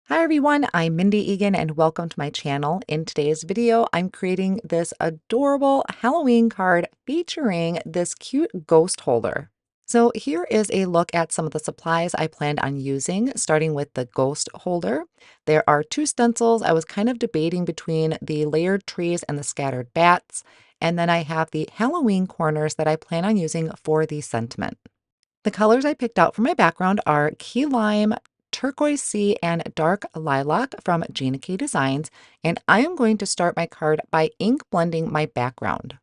Hi everyone, I'm Mindy Eggen and welcome to my channel. In today's video, I'm creating this adorable Halloween card featuring this cute ghost holder. So here is a look at some of the supplies I planned on using, starting with the ghost holder. There are two stencils. I was kind of debating between the layered trees and the scattered bats. And then I have the Halloween corners that I plan on using for the sentiment. The colors I picked out for my background are Key Lime, Turquoise Sea, and Dark Lilac from Gina K Designs, and I am going to start my card by ink blending my background.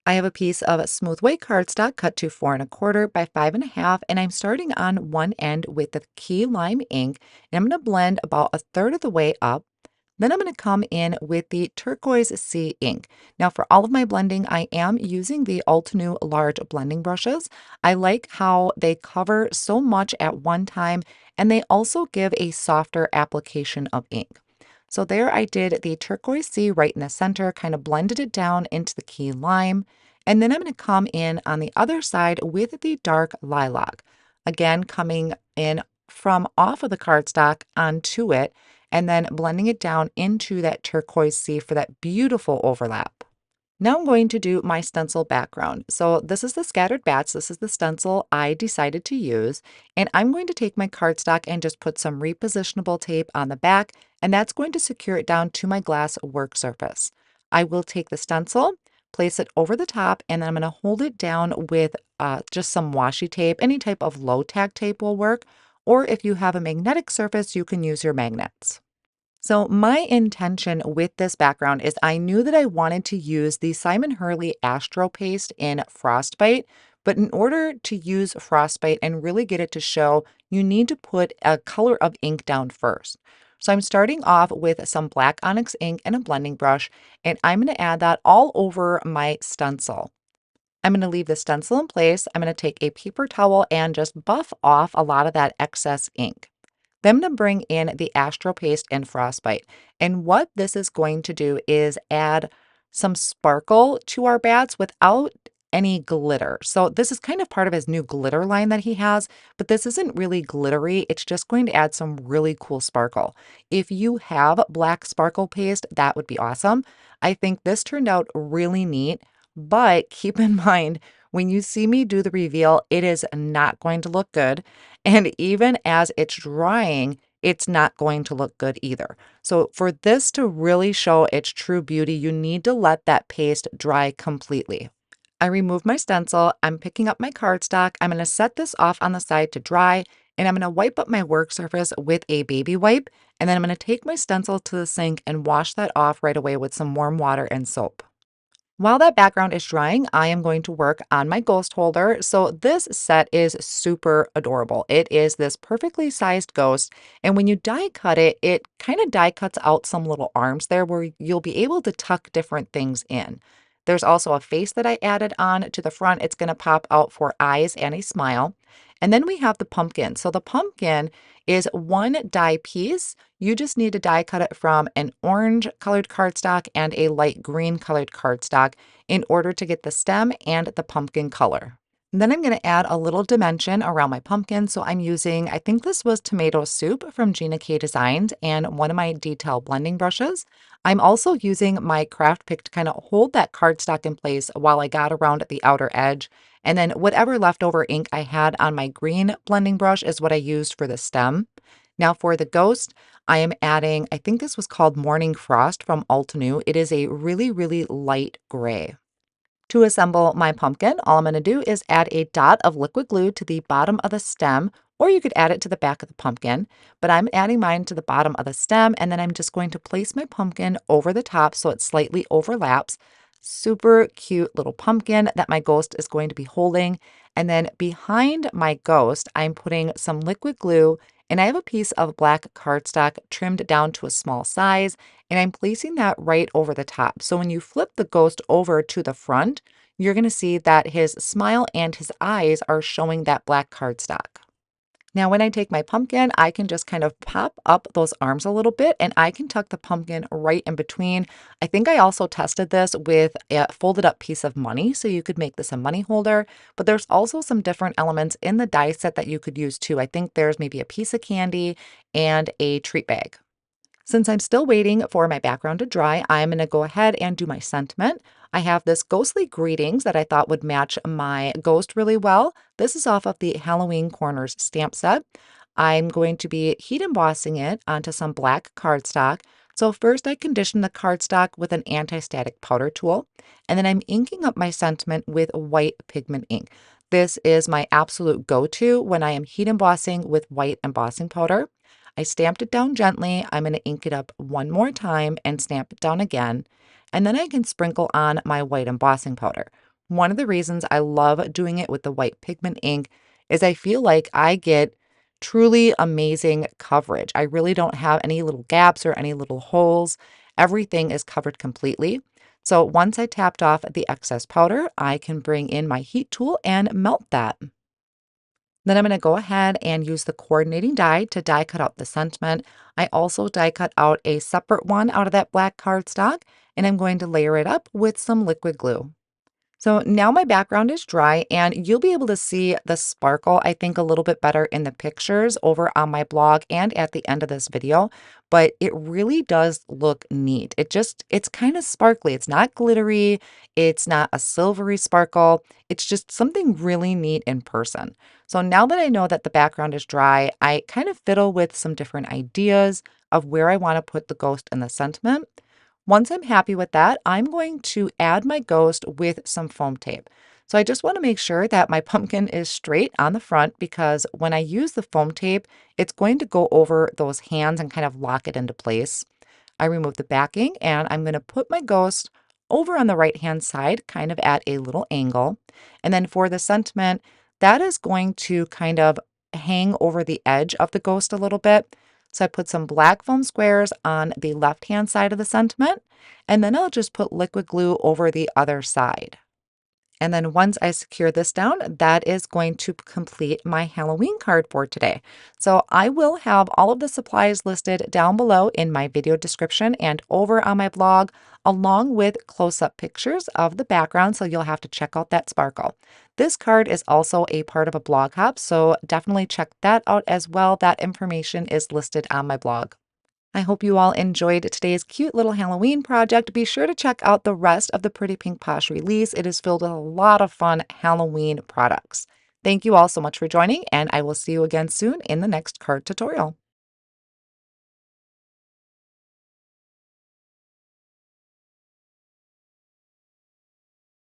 I have a piece of smooth white cardstock cut to 4¼ by 5½, and I'm starting on one end with the Key Lime ink, and I'm going to blend about 1/3 of the way up. Then I'm going to come in with the Turquoise Sea Ink. Now for all of my blending, I am using the Altenew large blending brushes. I like how they cover so much at one time, and they also give a softer application of ink. So there I did the Turquoise Sea right in the center, kind of blended it down into the Key Lime. And then I'm going to come in on the other side with the Dark Lilac. Again, coming in from off of the cardstock onto it, and then blending it down into that turquoise sea for that beautiful overlap. Now I'm going to do my stencil background. So this is the scattered bats. This is the stencil I decided to use. And I'm going to take my cardstock and just put some repositionable tape on the back, and that's going to secure it down to my glass work surface. I will take the stencil, place it over the top, and then I'm going to hold it down with just some washi tape. Any type of low tack tape will work. Or if you have a magnetic surface, you can use your magnets. So my intention with this background is I knew that I wanted to use the Simon Hurley Astro paste in Frostbite, but in order to use Frostbite and really get it to show, you need to put a color of ink down first. So I'm starting off with some black Onyx ink and a blending brush, and I'm going to add that all over my stencil. I'm going to leave the stencil in place. I'm going to take a paper towel and just buff off a lot of that excess ink. Then I'm going to bring in the Astro Paste and Frostbite. And what this is going to do is add some sparkle to our bats without any glitter. So this is kind of part of his new glitter line that he has, but this isn't really glittery. It's just going to add some really cool sparkle. If you have black sparkle paste, that would be awesome. I think this turned out really neat, but keep in mind, when you see me do the reveal, it is not going to look good. And even as it's drying, it's not going to look good either. So for this to really show its true beauty, you need to let that paste dry completely. I remove my stencil, I'm picking up my cardstock, I'm going to set this off on the side to dry, and I'm going to wipe up my work surface with a baby wipe, and then I'm going to take my stencil to the sink and wash that off right away with some warm water and soap. While that background is drying, I am going to work on my ghost holder. So this set is super adorable. It is this perfectly sized ghost. And when you die cut it, it kind of die cuts out some little arms there where you'll be able to tuck different things in. There's also a face that I added on to the front. It's going to pop out for eyes and a smile. And then we have the pumpkin. So the pumpkin is one die piece. You just need to die cut it from an orange colored cardstock and a light green colored cardstock in order to get the stem and the pumpkin color. And then I'm going to add a little dimension around my pumpkin. So I'm using, I think this was tomato soup from Gina K Designs and one of my detail blending brushes. I'm also using my craft pick to kind of hold that cardstock in place while I got around the outer edge. And then whatever leftover ink I had on my green blending brush is what I used for the stem. Now for the ghost, I am adding, I think this was called Morning Frost from Altenew. It is a really, really light gray. To assemble my pumpkin, all I'm going to do is add a dot of liquid glue to the bottom of the stem, or you could add it to the back of the pumpkin, but I'm adding mine to the bottom of the stem, and then I'm just going to place my pumpkin over the top so it slightly overlaps. Super cute little pumpkin that my ghost is going to be holding. And then behind my ghost, I'm putting some liquid glue, and I have a piece of black cardstock trimmed down to a small size, and I'm placing that right over the top. So when you flip the ghost over to the front, you're going to see that his smile and his eyes are showing that black cardstock. Now, when I take my pumpkin, I can just kind of pop up those arms a little bit and I can tuck the pumpkin right in between. I think I also tested this with a folded up piece of money, so you could make this a money holder, but there's also some different elements in the die set that you could use too. I think there's maybe a piece of candy and a treat bag. Since I'm still waiting for my background to dry, I'm going to go ahead and do my sentiment. I have this ghostly greetings that I thought would match my ghost really well. This is off of the Halloween Corners stamp set. I'm going to be heat embossing it onto some black cardstock. So first I condition the cardstock with an anti-static powder tool, and then I'm inking up my sentiment with white pigment ink. This is my absolute go-to when I am heat embossing with white embossing powder. I stamped it down gently. I'm going to ink it up one more time and stamp it down again. And then I can sprinkle on my white embossing powder. One of the reasons I love doing it with the white pigment ink is I feel like I get truly amazing coverage. I really don't have any little gaps or any little holes. Everything is covered completely. So once I tapped off the excess powder, I can bring in my heat tool and melt that. Then I'm going to go ahead and use the coordinating die to die cut out the sentiment. I also die cut out a separate one out of that black cardstock, and I'm going to layer it up with some liquid glue. So now my background is dry and you'll be able to see the sparkle, I think, a little bit better in the pictures over on my blog and at the end of this video, but it really does look neat. It's kind of sparkly. It's not glittery. It's not a silvery sparkle. It's just something really neat in person. So now that I know that the background is dry, I kind of fiddle with some different ideas of where I want to put the ghost and the sentiment. Once I'm happy with that, I'm going to add my ghost with some foam tape. So I just want to make sure that my pumpkin is straight on the front because when I use the foam tape, it's going to go over those hands and kind of lock it into place. I remove the backing and I'm going to put my ghost over on the right hand side, kind of at a little angle. And then for the sentiment, that is going to kind of hang over the edge of the ghost a little bit. So I put some black foam squares on the left hand side of the sentiment, and then I'll just put liquid glue over the other side. And then once I secure this down, that is going to complete my Halloween card for today. So I will have all of the supplies listed down below in my video description and over on my blog, along with close-up pictures of the background, so you'll have to check out that sparkle. This card is also a part of a blog hub, so definitely check that out as well. That information is listed on my blog. I hope you all enjoyed today's cute little Halloween project. Be sure to check out the rest of the Pretty Pink Posh release. It is filled with a lot of fun Halloween products. Thank you all so much for joining, and I will see you again soon in the next card tutorial.